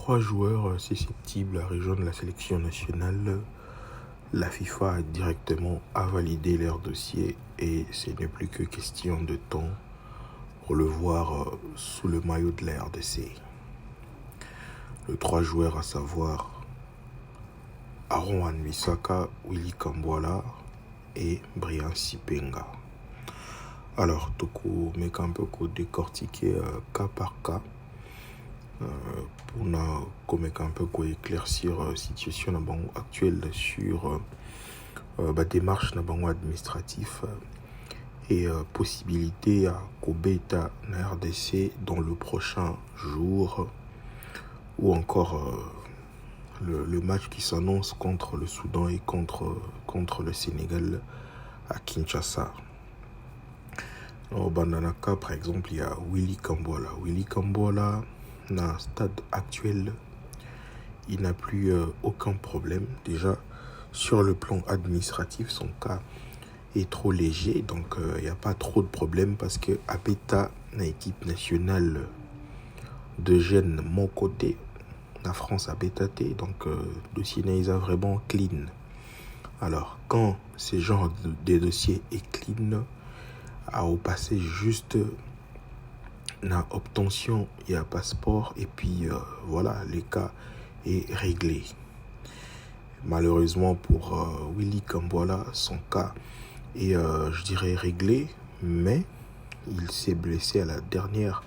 3 joueurs susceptibles à rejoindre la sélection nationale. La FIFA a directement validé leur dossier et ce n'est plus que question de temps pour le voir sous le maillot de la RDC. Les 3 joueurs à savoir Aaron Wan-Bissaka, Willy Kambwala et Brian Sipenga. Alors, toko meka un peu décortiquer cas par cas pour un peu éclaircir la situation actuelle sur la démarche administrative et possibilité à Kobeta na RDC dans le prochain jour ou encore le match qui s'annonce contre le Soudan et contre le Sénégal à Kinshasa. Au Bandanaka, par exemple, il y a Willy Kambwala. Willy Kambwala, dans le stade actuel, il n'a plus aucun problème. Déjà, sur le plan administratif, son cas est trop léger, donc il n'y a pas trop de problème parce que Abeta, l'équipe nationale de jeunes, mon côté, la France a bétaté, donc le dossier n'est vraiment clean. Alors, quand ce genre de dossier est clean, au passé juste na obtention et un passeport et puis voilà, le cas est réglé. Malheureusement pour Willy Kambwala, son cas est je dirais réglé, mais il s'est blessé à la dernière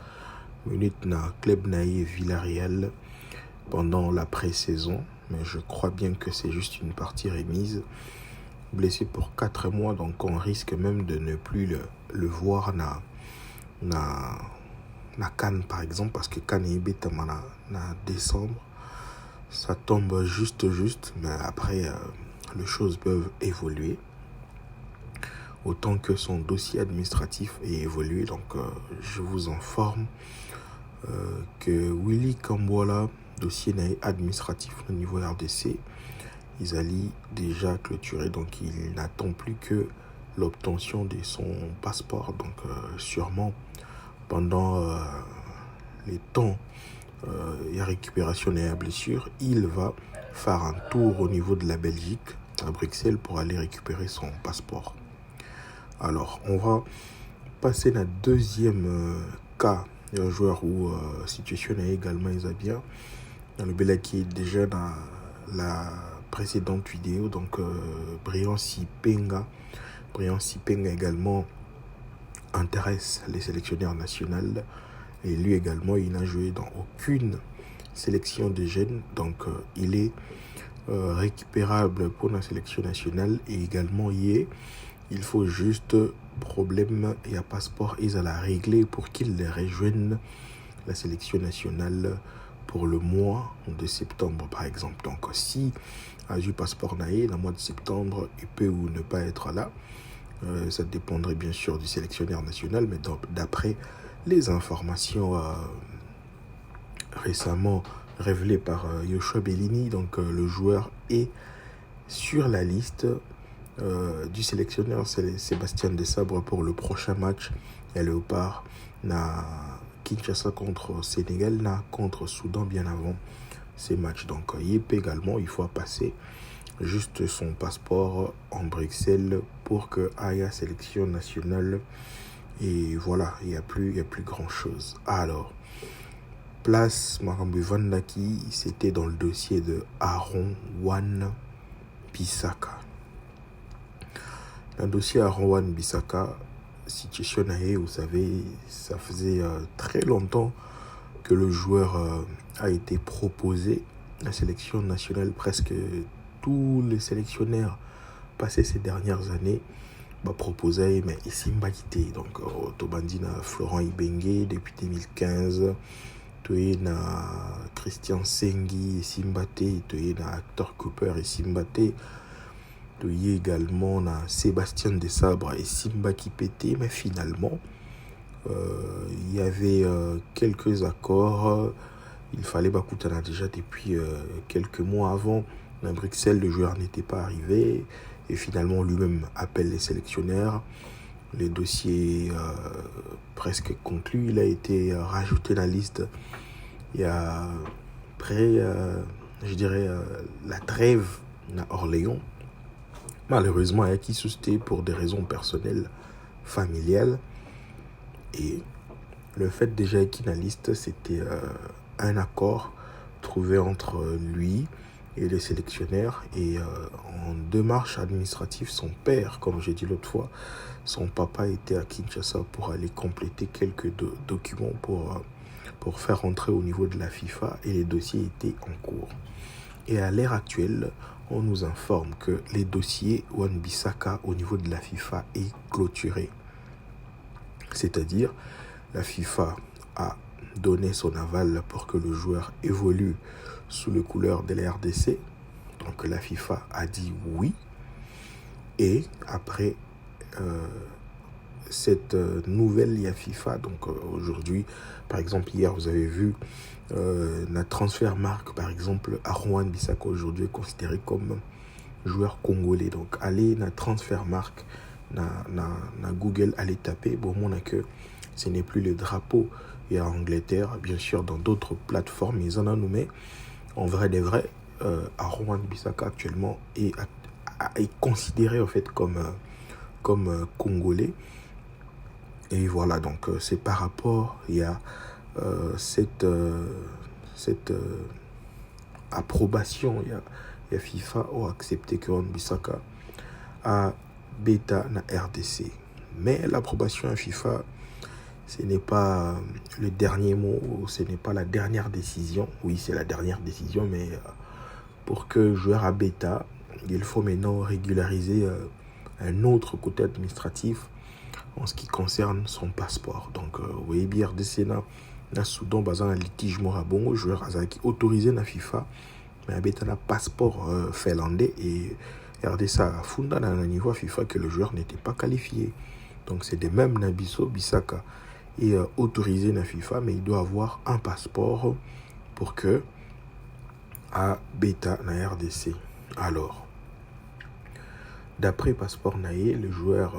minute dans Club Naïe Villarreal pendant la pré-saison, mais je crois bien que c'est juste une partie remise. Blessé pour 4 mois, donc on risque même de ne plus le voir na Cannes par exemple, parce que Cannes est bêta na décembre. Ça tombe juste, mais après les choses peuvent évoluer. Autant que son dossier administratif ait évolué, donc je vous informe que Willy Kambwala, dossier administratif au niveau RDC, ils allaient déjà clôturer, donc il n'attend plus que l'obtention de son passeport. Donc sûrement pendant les temps et récupération et à blessure, il va faire un tour au niveau de la Belgique, à Bruxelles, pour aller récupérer son passeport. Alors, on va passer à deuxième cas, un joueur où situation est également bien. Dans le Bela qui est déjà dans la précédente vidéo, donc Brian Sipenga également intéresse les sélectionneurs nationaux et lui également il n'a joué dans aucune sélection de jeunes, donc il est récupérable pour la sélection nationale et également il faut juste problème et un passeport ils allaient régler pour qu'il rejoigne la sélection nationale pour le mois de septembre par exemple. Donc si a eu passeport naïe dans le mois de septembre, il peut ou ne pas être là. Ça dépendrait bien sûr du sélectionneur national, mais d'après les informations récemment révélées par Yoshua Bellini, donc le joueur est sur la liste du sélectionneur Sébastien Desabre pour le prochain match. Il y a Léopard na Kinshasa contre Sénégal, na contre Soudan bien avant ces matchs. Donc également il faut passer juste son passeport en Bruxelles pour que aille sélection nationale et voilà, il y a plus grand chose. Alors place Makambu Vandaki, c'était dans le dossier de Aaron Wan-Bissaka. Dans le dossier Aaron Wan-Bissaka, situation vous savez, ça faisait très longtemps que le joueur a été proposé à la sélection nationale. Presque tous les sélectionneurs passés ces dernières années proposé, mais ici Mbakité. Donc Tobandina Florent Ibenge depuis 2015, tu na Christian Sengi et Simbaté, tu na Hector Cooper et Simbaté, tu également na Sébastien Desabre et Simba qui pétait, mais finalement il y avait quelques accords. Il fallait Bakoutana déjà depuis quelques mois avant. À Bruxelles, le joueur n'était pas arrivé et finalement lui-même appelle les sélectionneurs. Les dossiers presque conclus. Il a été rajouté dans la liste il y a après, je dirais, la trêve à Orléans, malheureusement, il y a qui suscité pour des raisons personnelles, familiales. Et le fait déjà qu'il y ait une liste, c'était un accord trouvé entre lui et les sélectionneurs. Et en démarche administrative, son père, comme j'ai dit l'autre fois, son papa était à Kinshasa pour aller compléter quelques documents pour faire entrer au niveau de la FIFA, et les dossiers étaient en cours. Et à l'heure actuelle, on nous informe que les dossiers Wan-Bissaka au niveau de la FIFA est clôturé. C'est-à-dire, la FIFA a donné son aval pour que le joueur évolue sous les couleurs de la RDC. Donc la FIFA a dit oui. Et après cette nouvelle FIFA, donc aujourd'hui, par exemple hier vous avez vu la transfert marque, par exemple Wan-Bissaka aujourd'hui est considéré comme joueur congolais. Donc allez na transfert marque na Google, allez taper, bon on a que ce n'est plus le drapeau. Il y a Angleterre, bien sûr, dans d'autres plateformes, ils en ont nommé. En vrai des vrais, Wan-Bissaka actuellement est considéré en fait comme congolais. Et voilà, donc c'est par rapport, il y a cette approbation, il y a FIFA a accepté que Wan-Bissaka a bêta na RDC. Mais l'approbation à FIFA, ce n'est pas le dernier mot, ce n'est pas la dernière décision. Oui, c'est la dernière décision, mais pour que le joueur a bêta, il faut maintenant régulariser un autre côté administratif en ce qui concerne son passeport. Donc, vous voyez bien, RDC na Soudan, basant un litige morabongo, joueur azaki autorisé na FIFA, mais a bêta na passeport finlandais, et RDC a funda na niveau FIFA que le joueur n'était pas qualifié. Donc, c'est de même Nabiso Bissaka est autorisé na FIFA, mais il doit avoir un passeport pour que à bêta na RDC. Alors, d'après passeport naé, le joueur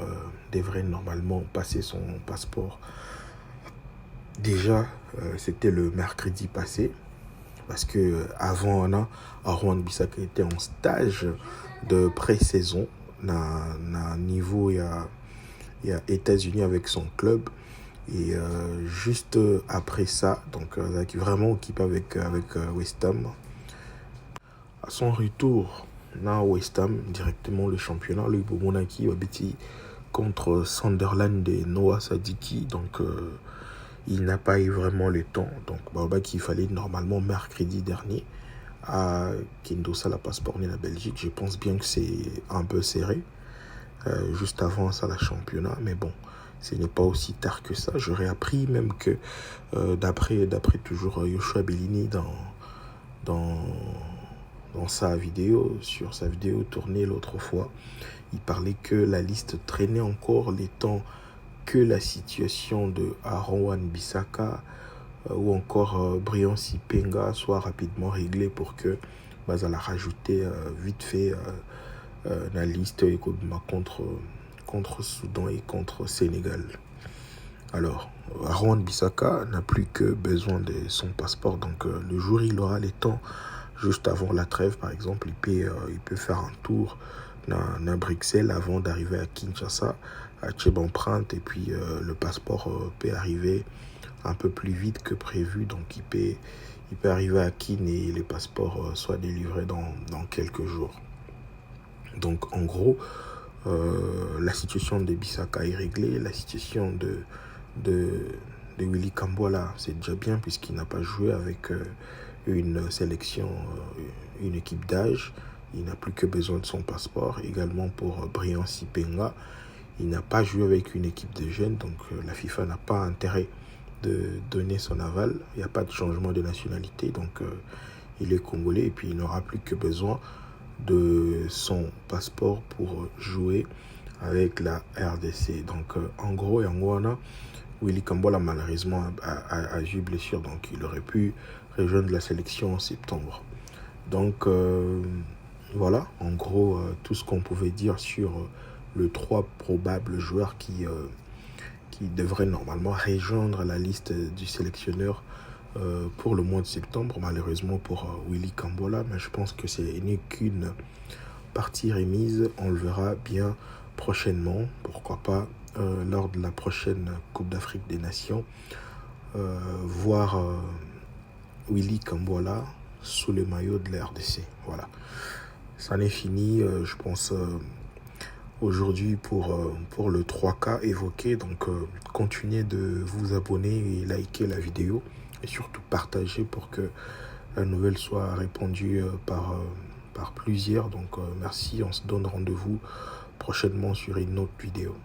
devrait normalement passer son passeport. Déjà, c'était le mercredi passé, parce que avant Wan-Bissaka était en stage de pré-saison na niveau il y a États-Unis avec son club. Et juste après ça, donc vraiment occupé avec West Ham. À son retour dans West Ham, directement le championnat, le Bomonaki Wabiti contre Sunderland et Noah Sadiki. Donc il n'a pas eu vraiment le temps. Donc qu'il fallait normalement mercredi dernier à Kindosa, la passeport la Belgique. Je pense bien que c'est un peu serré. Juste avant ça, la championnat. Mais bon, ce n'est pas aussi tard que ça. J'aurais appris même que d'après toujours Yoshua Bellini dans sa vidéo, sur sa vidéo tournée l'autre fois, il parlait que la liste traînait encore les temps que la situation de Wan-Bissaka ou encore Brian Sipenga soit rapidement réglée pour que elle a rajouté vite fait la liste contre Soudan et contre Sénégal. Alors, Wan-Bissaka n'a plus que besoin de son passeport. Donc, le jour il aura les temps, juste avant la trêve, par exemple, il peut faire un tour à Bruxelles avant d'arriver à Kinshasa, à Tchèb-Empreinte, et puis le passeport peut arriver un peu plus vite que prévu. Donc, il peut arriver à Kin et les passeports soient délivrés dans quelques jours. Donc, en gros, la situation de Bissaka est réglée. La situation de Willy Kambola, c'est déjà bien puisqu'il n'a pas joué avec une sélection, une équipe d'âge. Il n'a plus que besoin de son passeport. Également pour Brian Sipenga, il n'a pas joué avec une équipe de jeunes. Donc la FIFA n'a pas intérêt de donner son aval. Il n'y a pas de changement de nationalité. Donc il est congolais et puis il n'aura plus que besoin de son passeport pour jouer avec la RDC. Donc en gros, Willy Kambola malheureusement a eu blessure, donc il aurait pu rejoindre la sélection en septembre. Donc voilà, en gros, tout ce qu'on pouvait dire sur les 3 probables joueurs qui devraient normalement rejoindre la liste du sélectionneur pour le mois de septembre, malheureusement pour Willy Kambola, mais je pense que ce n'est qu'une partie remise. On le verra bien prochainement, pourquoi pas lors de la prochaine Coupe d'Afrique des Nations, voir Willy Kambola sous le maillot de la RDC. Voilà, ça n'est fini, je pense, aujourd'hui pour le 3K évoqué. Donc continuez de vous abonner et liker la vidéo et surtout partager pour que la nouvelle soit répandue par plusieurs. Donc merci, on se donne rendez-vous prochainement sur une autre vidéo.